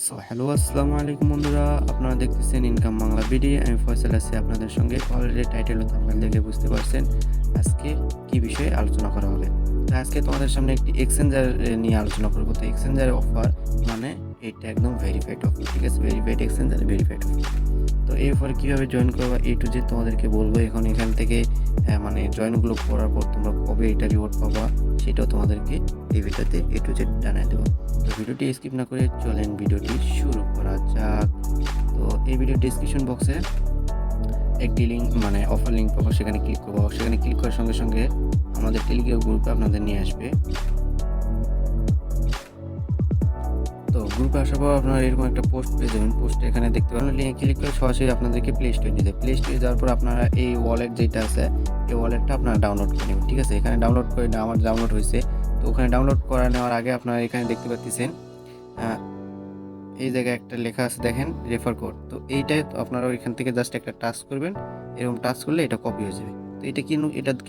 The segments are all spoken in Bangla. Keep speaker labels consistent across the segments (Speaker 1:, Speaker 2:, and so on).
Speaker 1: হ্যালো আসসালামু আলাইকুম বন্ধুরা, আপনারা দেখতেছেন ইনকাম বাংলা বিডি। আমি ফয়সাল আছি আপনাদের সঙ্গে। অলরেডি টাইটেল ও থাম্বনেল দেখে বুঝতে পারছেন আজকে কি বিষয়ে আলোচনা করা হবে। তো আজকে তোমাদের সামনে একটি এক্সচেঞ্জার নিয়ে আলোচনা করব। তো এক্সচেঞ্জারের অফার মানে এটা একদম ভেরিফাইড অফার, ঠিক আছে? Verified exchanger, verified offer. তো এই অফারে কীভাবে জয়েন করবা এ টু জেড তোমাদেরকে বলবো। এখান থেকে মানে জয়েনগুলো করার পর তোমরা কবে এটা রিওয়ার্ড পাবা সেটাও তোমাদেরকে এই ভিডিওতে এ টু জেড জানিয়ে দেবো। তো ভিডিওটি স্কিপ না করে চলেন ভিডিওটি শুরু করা যাক। তো এই ভিডিও ডিসক্রিপশন বক্সে একটি লিঙ্ক মানে অফার লিঙ্ক পাবো, সেখানে ক্লিক করবো। সেখানে ক্লিক করার সঙ্গে সঙ্গে আমাদের টেলিগ্রাম গ্রুপে আপনাদের নিয়ে আসবে। তো গ্রুপে আসার পর আপনারা এরকম একটা পোস্ট পেয়ে যাবেন। পোস্টে এখানে দেখতে পাবেন, লিঙ্কে ক্লিক করে সরাসরি আপনাদেরকে প্লে স্টোরে নিয়ে যাবে। প্লে স্টোরে যাওয়ার পর আপনারা এই ওয়ালেট যেটা আছে এই ওয়ালেটটা আপনারা ডাউনলোড করে নেবেন, ঠিক আছে? এখানে ডাউনলোড করে আমার ডাউনলোড হয়েছে। তো ওখানে ডাউনলোড করা নেওয়ার আগে আপনারা এখানে দেখতে পাচ্ছেন এই জায়গায় একটা লেখা আছে, দেখেন রেফার কোড। তো এইটাই আপনারা এখান থেকে জাস্ট একটা টাচ করবেন। এরকম টাচ করলে এটা কপি হয়ে যাবে। তো এটা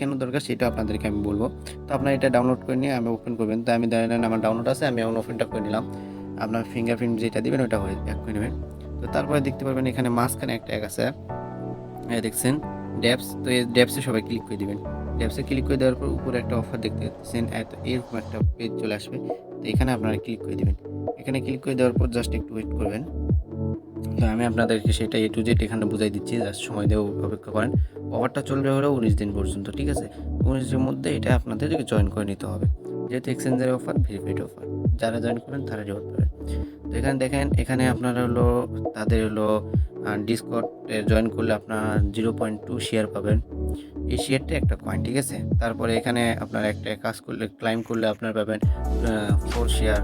Speaker 1: কেন দরকার সেটা আপনাদেরকে আমি বলবো। তো আপনারা এটা ডাউনলোড করে নিয়ে আমি ওপেন করবেন। তো আমি দেখেন আমার ডাউনলোড আছে, আমি এখন ওপেনটা করে নিলাম। আপনার ফিঙ্গারপ্রিন্ট যেটা দিবেন ওটা এক করে নেবেন। তো তারপরে দেখতে পারবেন এখানে মাঝখানে একটা এক আছে, দেখছেন ড্যাপস। তো এই ড্যাপসে সবাই ক্লিক করে দিবেন। ড্যাপসে ক্লিক করে দেওয়ার পর উপরে একটা অফার দেখতে পাচ্ছেন, এরকম একটা পেজ চলে আসবে। তো এখানে আপনারা ক্লিক করে দিবেন। এখানে ক্লিক করে দেওয়ার পর জাস্ট একটু ওয়েট করবেন। তো আমি আপনাদেরকে সেটা এ টু জেড এখানে বুঝাই দিচ্ছি, জাস্ট সময় দিয়ে অপেক্ষা করেন। অফারটা চলবে হলো 19 দিন পর্যন্ত, ঠিক আছে? 19 দিনের মধ্যে এটা আপনাদেরকে জয়েন করে নিতে হবে, যেহেতু এক্সচেঞ্জের অফার, ভেরিফাইড অফার। যারা জয়েন করবেন তারা রিওয়ার্ড পাবেন। তো এখানে দেখেন, এখানে আপনারা হলো তাদের হলো ডিসকর্ডে জয়েন করলে আপনারা 0.2 শেয়ার পাবেন। এই শেয়ারটা একটা কয়েন, ঠিক আছে? তারপরে এখানে আপনারা একটা কাজ করলে ক্লাইম করলে আপনারা পাবেন 4 শেয়ার।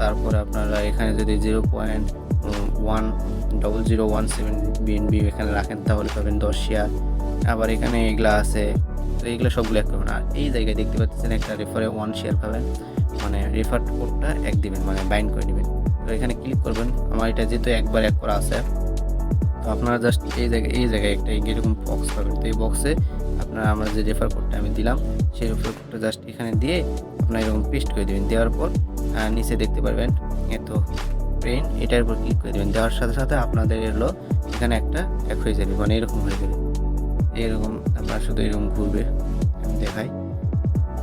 Speaker 1: তারপরে আপনারা এখানে যদি 0.1017 বিএনবি এখানে রাখেন তাহলে পাবেন 10 শেয়ার। আবার এখানে এগুলা আছে, তো এগুলো সবগুলো এক করবেন। আর এই জায়গায় দেখতে পাচ্ছেন একটা রেফারে 1 শেয়ার পাবেন, মানে রেফার কোডটা এক দিবেন, মানে বাইন্ড করে নেবেন। তো এখানে ক্লিক করবেন। আমার এটা যেহেতু একবার এক করা আছে, তো আপনারা জাস্ট এই জায়গায় একটা এরকম বক্স পাবেন। তো এই বক্সে আপনারা আমরা যে রেফার কোডটা আমি দিলাম সেই রেফার কোডটা জাস্ট এখানে দিয়ে আপনারা এরকম পেস্ট করে দেবেন। দেওয়ার পর নিচে দেখতে পারবেন এত পেন, এটার উপর ক্লিক করে দেবেন। দেওয়ার সাথে সাথে আপনাদের এলো এখানে একটা এক হয়ে যাবে, মানে এরকম হয়ে যাবে। এরকম আপনারা শুধু এরকম ঘুরবে, আমি দেখাই।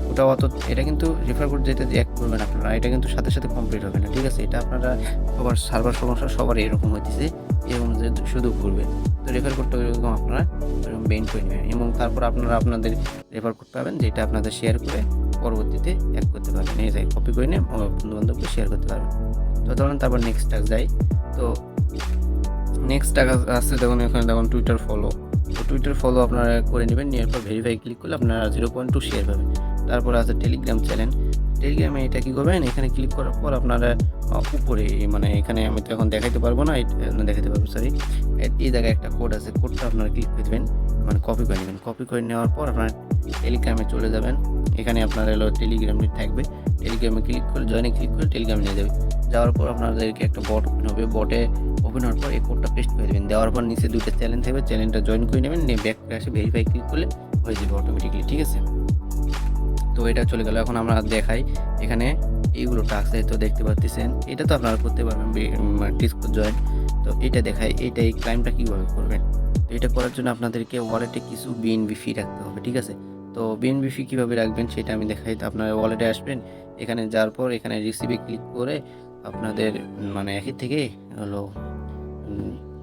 Speaker 1: ওটা এটা কিন্তু রেফার কোড যেটা এক করবেন আপনারা, এটা কিন্তু সাথে সাথে কমপ্লিট হবে না, ঠিক আছে? এটা আপনারা সবার সার্ভার সমস্যা সবার এরকম হইতেছে, এরকম যে শুধু ঘুরবে। তো রেফার কোডটা এরকম আপনারা এরকম বেন্ড করে নেবেন এবং তারপর আপনারা আপনাদের রেফার কোড পাবেন, যেটা আপনাদের শেয়ার করে পরবর্তীতে এক করতে পারবেন। এই যাই কপি করে নিয়ে বন্ধু বান্ধবকে শেয়ার করতে পারবেন। তো ধরুন তারপর নেক্সট টাস্ক যাই। তো নেক্সট টাস্ক আসছে, দেখুন এখানে দেখুন টুইটার ফলো। তো টুইটার ফলো আপনারা করে নেবেন। নেওয়ার পর ভেরিফাই ক্লিক করলে আপনারা 0.2 শেয়ার পাবেন। তারপর আছে টেলিগ্রাম চ্যানেল। টেলিগ্রামে এটা কী করবেন, এখানে ক্লিক করার পর আপনারা উপরে, মানে এখানে আমি তো এখন দেখাইতে পারবো না, দেখাতে পারবো সরি, এই জায়গায় একটা কোড আছে, কোডটা আপনারা ক্লিক করে দেবেন, মানে কপি করে নেবেন। কপি করে নেওয়ার পর আপনারা টেলিগ্রামে চলে যাবেন। এখানে আপনার হলো টেলিগ্রামে থাকবে, টেলিগ্রামে ক্লিক করে জয়েনে ক্লিক করে টেলিগ্রামে নিয়ে যাবে। যাওয়ার পর আপনাদেরকে একটা বট ওপেন হবে। বটে ওপেন হওয়ার পর এই কোডটা পেস্ট করে দেবেন। দেওয়ার পর নিচে দুটো চ্যানেল থাকবে, চ্যানেলটা জয়েন করে নেবেন, নিয়ে ব্যাক করে আসে ভেরিফাই ক্লিক করলে হয়ে যাবে অটোমেটিকলি, ঠিক আছে? তো এটা চলে গেল। এখন আমরা দেখাই এখানে এইগুলো টাস্ক, তো দেখতে পাচ্ছেন এটা তো আপনারা করতে পারবেন ডিসকর্ড জয়েন। তো এটা দেখাই, এই ক্লাইমটা কীভাবে করবেন। তো এটা করার জন্য আপনাদেরকে ওয়ালেটে কিছু বিএনবি ফি রাখতে হবে, ঠিক আছে? তো বিএনবি ফি কীভাবে রাখবেন সেটা আমি দেখাই। তো আপনারা ওয়ালেটে আসবেন, এখানে যাওয়ার পর এখানে রিসিভে ক্লিক করে আপনাদের মানে একই থেকে হলো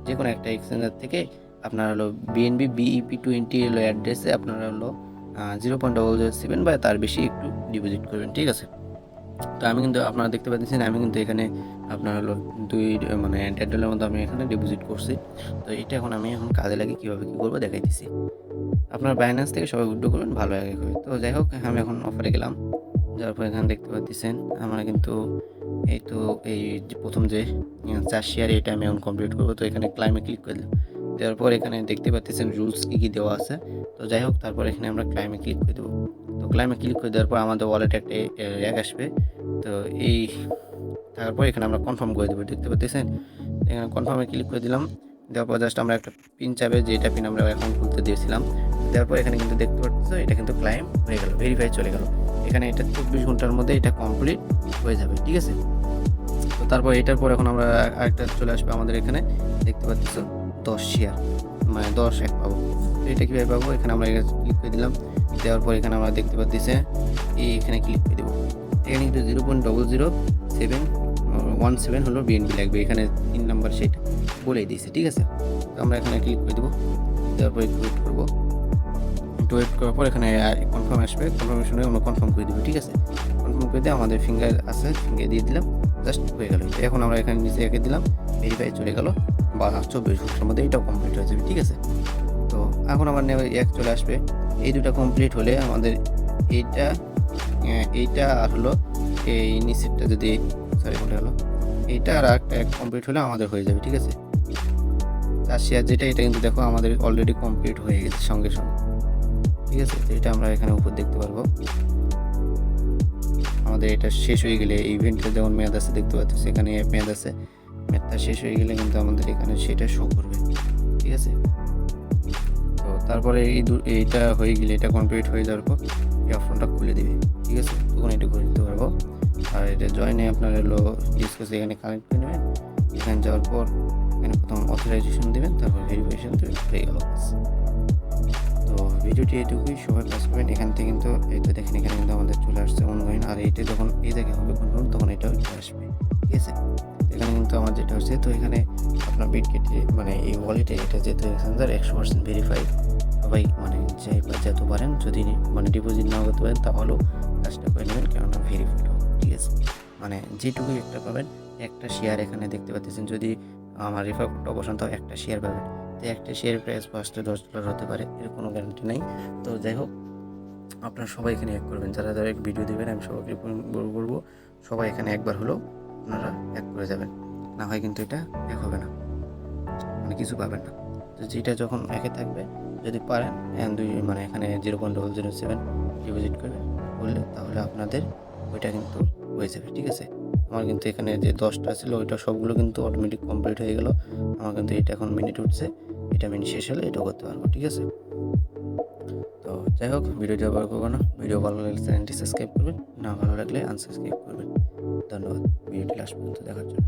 Speaker 1: যে কোনো একটা এক্সচেঞ্জার থেকে আপনারা হলো বিএনবি BEP20 হলো অ্যাড্রেসে আপনারা হলো 0.007 বা তার বেশি একটু ডিপোজিট করবেন, ঠিক আছে? তো আমি কিন্তু আপনারা দেখতে পাচ্ছেন আমি কিন্তু এখানে আপনার হলো মানে $1.5 মতো আমি এখানে ডিপোজিট করছি। তো এটা এখন আমি কাজে লাগে কীভাবে কী করবো দেখাইতেছি। আপনার বাইন্যান্স থেকে সবাই উইথড্র করবেন, ভালো আগে হবে। তো যাই হোক, আমি এখন অফারে গেলাম। যাওয়ার পর এখানে দেখতে পাচ্ছেন আমরা কিন্তু এই যে প্রথম যে 4 শেয়ার এটা আমি এখন কমপ্লিট করবো। তো এখানে ক্লাইমে ক্লিক করে দিলাম। দেওয়ার পর এখানে দেখতে পাচ্ছেন রুলস কী দেওয়া আছে। তো যাই হোক, তারপর এখানে আমরা ক্লাইমে ক্লিক করে দেবো। তো ক্লাইমে ক্লিক করে দেওয়ার পর আমাদের ওয়ালেটে একটা র্যাক আসবে। তো এই তারপর এখানে আমরা কনফার্ম করে দেবো, দেখতে পাচ্ছেন এখানে কনফার্মে ক্লিক করে দিলাম। দেওয়ার পর জাস্ট আমরা একটা পিন চাবে, যেটা পিন আমরা অ্যাকাউন্ট খুলতে দিয়েছিলাম। দেওয়ার পর এখানে কিন্তু দেখতে পাচ্ছ এটা কিন্তু ক্লাইম হয়ে গেল, ভেরিফাই চলে গেল। এখানে এটা 24 ঘন্টার মধ্যে এটা কমপ্লিট হয়ে যাবে, ঠিক আছে? তো তারপর এটার পর এখন আমরা আরেকটা চলে আসবে আমাদের এখানে দেখতে পাচ্ছ 10 শেয়ার, মানে 10 এক পাবো। তো এটা কীভাবে পাবো, এখানে আমরা ক্লিক করে দিলাম। দেওয়ার পর এখানে আমরা দেখতে পাচ্ছি এখানে ক্লিক করে দেবো। এখানে কিন্তু 0.00717 হলো বিএনপি লাগবে, এখানে 3 নাম্বার সেটা বলেই দিয়েছে, ঠিক আছে। তো আমরা এখানে ক্লিক করে দেবো। দেওয়ার পর একটু ওয়েট করবো। একটু ওয়েট করার পর এখানে কনফার্ম আসবে, কনফার্মেশনে আমরা কনফার্ম করে দেবো, ঠিক আছে। কনফার্ম করে দিয়ে আমাদের ফিঙ্গার আছে, ফিঙ্গার দিয়ে দিলাম, জাস্ট হয়ে গেল। এখন আমরা এখানে নিচে এঁকে দিলাম, ভেরিফাই চলে গেল, বা 24 ঘন্টার মধ্যে এটাও কমপ্লিট হয়ে যাবে, ঠিক আছে। তো এখন আমার এক চলে আসবে। এই দুটো কমপ্লিট হলে আমাদের এইটা আর হলো এই নিচেরটা যদি কোনটা হলো এইটা আর একটা কমপ্লিট হলে আমাদের হয়ে যাবে, ঠিক আছে। 4 শেয়ার যেটা, এটা কিন্তু দেখো আমাদের অলরেডি কমপ্লিট হয়ে গেছে সঙ্গে সঙ্গে, ঠিক আছে। তো এটা আমরা এখানে উপর দেখতে পারবো। আমাদের এটা শেষ হয়ে গেলে ইভেন্টের যেমন মেয়াদ আছে দেখতে পাচ্ছি, সেখানে মেয়াদ আছে, মেয়াদটা শেষ হয়ে গেলে কিন্তু আমাদের এখানে সেটা শো করবে, ঠিক আছে। তো তারপরে এইটা হয়ে গেলে, এটা কমপ্লিট হয়ে যাওয়ার পর এই অপশনটা খুলে দিবে, ঠিক আছে। তখন এটা করে দিতে পারবো। আর এটা জয়েনে আপনার হলো ডিসকাস এখানে কানেক্ট করে নেবেন। এখানে যাওয়ার পর এখানে প্রথম অথরাইজেশন দেবেন, তারপর ভেরিফিকেশন দেবেন, হয়ে গেল। তো ভিডিওটি এটুকুই, সবাই কাজ করবেন। এখান থেকে কিন্তু এইটা দেখেন, এখানে কিন্তু আমাদের চলে আসছে অনগোয়িং। আর এইটা যখন এই জায়গায় হবে কনফার্ম, তখন এটাও চলে আসবে, ঠিক আছে। এখানে কিন্তু আমার যেটা হচ্ছে, তো এখানে আপনার বিটগেটে মানে এই ওয়ালেটে এটা যেহেতু 100% ভেরিফাই, সবাই মানে যত পারেন, যদি মানে ডিপোজিট না করতে পারেন তাহলেও কাজটা করে নেবেন, কেননা ভেরিফাইড হবে, ঠিক আছে। মানে যেটুকুই একটা পাবেন, একটা শেয়ার এখানে দেখতে পাচ্ছেন, যদি আমার রেফার কোডটা বসান তাও একটা শেয়ার পাবেন। তো একটা শেয়ার প্রাইস ফার্স্টে $10 হতে পারে, এর কোনো গ্যারান্টি নেই। তো যাই হোক, আপনারা সবাই এখানে এক করবেন, যারা যারা ভিডিও দেবেন আমি সবাইকে বলবো সবাই এখানে একবার হলেও আপনারা এক করে যাবেন, না হয় কিন্তু এটা এক হবে না, মানে কিছু পাবেন না। তো যেটা যখন একে থাকবে, যদি পারেন মানে এখানে 0.007 ডিপোজিট করলে তাহলে আপনাদের ওইটা কিন্তু হয়ে যাবে, ঠিক আছে। আমার কিন্তু এখানে যে 10টা ছিল ওইটা সবগুলো কিন্তু অটোমেটিক কমপ্লিট হয়ে গেল। আমার কিন্তু এটা এখন মিনিট উঠছে, এটা মিনিট শেষ হলে এটা করতে পারবো, ঠিক আছে। তো যাই হোক, ভিডিওটি আবার করবো না। ভিডিও ভালো লাগলে চ্যানেলটি সাবস্ক্রাইব করবেন, না ভালো লাগলে আনসাবস্ক্রাইব করবেন। ধন্যবাদ ভিডিওটি লাস্ট পর্যন্ত দেখার জন্য।